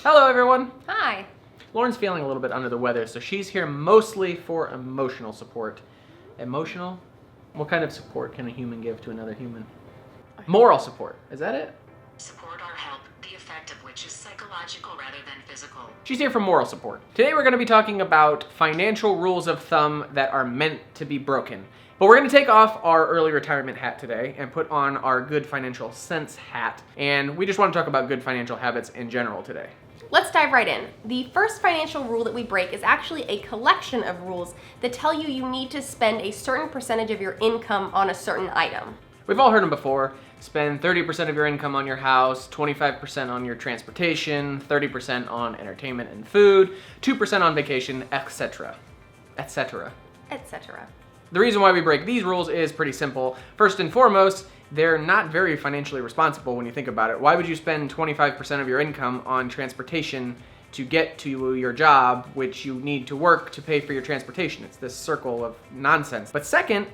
Hello, everyone. Hi. Lauren's feeling a little bit under the weather, so she's here mostly for emotional support. Emotional? What kind of support can a human give to another human? Moral support. Is that it? Support or help, the effect of which is psychological rather than physical. She's here for moral support. Today we're going to be talking about financial rules of thumb that are meant to be broken. But we're going to take off our early retirement hat today and put on our good financial sense hat. And we just want to talk about good financial habits in general today. Let's dive right in. The first financial rule that we break is actually a collection of rules that tell you you need to spend a certain percentage of your income on a certain item. We've all heard them before. Spend 30% of your income on your house, 25% on your transportation, 30% on entertainment and food, 2% on vacation, etc. etc. Etc. The reason why we break these rules is pretty simple. First and foremost, they're not very financially responsible when you think about it. Why would you spend 25% of your income on transportation to get to your job, which you need to work to pay for your transportation? It's this circle of nonsense. But second,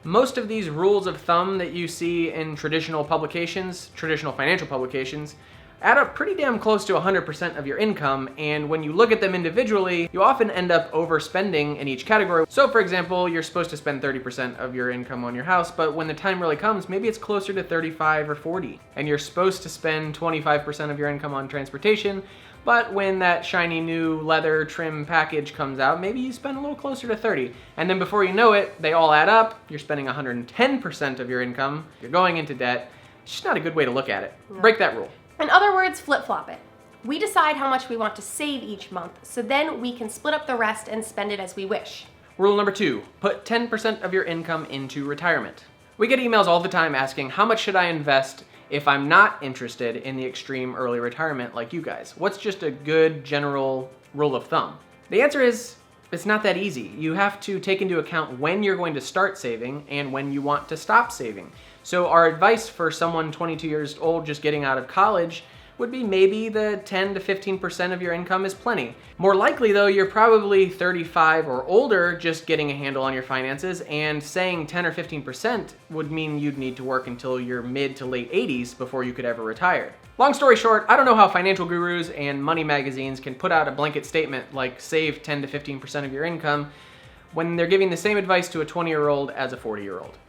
most of these rules of thumb that you see in traditional publications, traditional financial publications, add up pretty damn close to 100% of your income, and when you look at them individually, you often end up overspending in each category. So for example, you're supposed to spend 30% of your income on your house, but when the time really comes, maybe it's closer to 35 or 40. And you're supposed to spend 25% of your income on transportation, but when that shiny new leather trim package comes out, maybe you spend a little closer to 30. And then before you know it, they all add up, you're spending 110% of your income, you're going into debt. It's just not a good way to look at it. No. Break that rule. In other words, flip-flop it. We decide how much we want to save each month, so then we can split up the rest and spend it as we wish. Rule number 2, put 10% of your income into retirement. We get emails all the time asking, how much should I invest if I'm not interested in the extreme early retirement like you guys? What's just a good general rule of thumb? The answer is, it's not that easy. You have to take into account when you're going to start saving and when you want to stop saving. So our advice for someone 22 years old just getting out of college would be maybe the 10 to 15% of your income is plenty. More likely though, you're probably 35 or older just getting a handle on your finances, and saying 10 or 15% would mean you'd need to work until your mid to late 80s before you could ever retire. Long story short, I don't know how financial gurus and money magazines can put out a blanket statement like save 10 to 15% of your income when they're giving the same advice to a 20-year-old as a 40-year-old.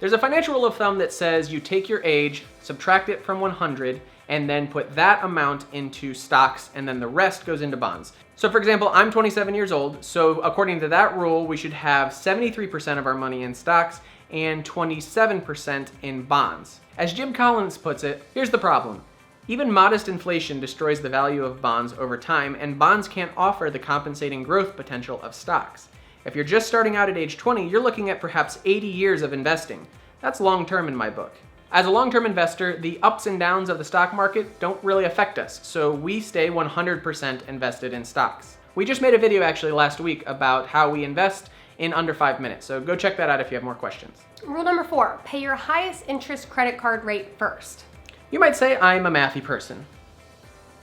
There's a financial rule of thumb that says you take your age, subtract it from 100, and then put that amount into stocks, and then the rest goes into bonds. So for example, I'm 27 years old, so according to that rule, we should have 73% of our money in stocks and 27% in bonds. As Jim Collins puts it, here's the problem. Even modest inflation destroys the value of bonds over time, and bonds can't offer the compensating growth potential of stocks. If you're just starting out at age 20, you're looking at perhaps 80 years of investing. That's long-term in my book. As a long-term investor, the ups and downs of the stock market don't really affect us, so we stay 100% invested in stocks. We just made a video actually last week about how we invest in under 5 minutes, so go check that out if you have more questions. Rule number 4, pay your highest interest credit card rate first. You might say I'm a mathy person.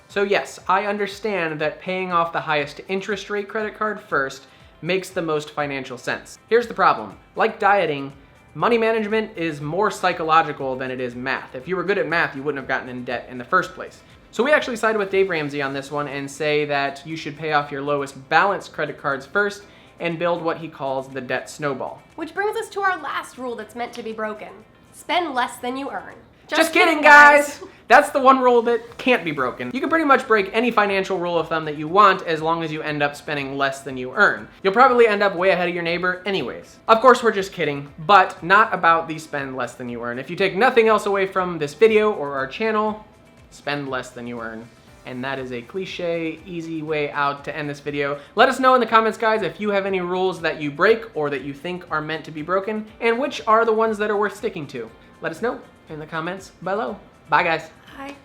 So yes, I understand that paying off the highest interest rate credit card first makes the most financial sense. Here's the problem. Like dieting, money management is more psychological than it is math. If you were good at math, you wouldn't have gotten in debt in the first place. So we actually sided with Dave Ramsey on this one and say that you should pay off your lowest balance credit cards first and build what he calls the debt snowball. Which brings us to our last rule that's meant to be broken. Spend less than you earn. Just kidding, guys! That's the one rule that can't be broken. You can pretty much break any financial rule of thumb that you want as long as you end up spending less than you earn. You'll probably end up way ahead of your neighbor anyways. Of course, we're just kidding, but not about the spend less than you earn. If you take nothing else away from this video or our channel, spend less than you earn. And that is a cliche, easy way out to end this video. Let us know in the comments, guys, if you have any rules that you break or that you think are meant to be broken, and which are the ones that are worth sticking to. Let us know in the comments below. Bye, guys. Hi.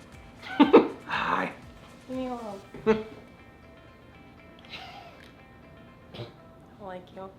Hi. Leave me alone. I like you.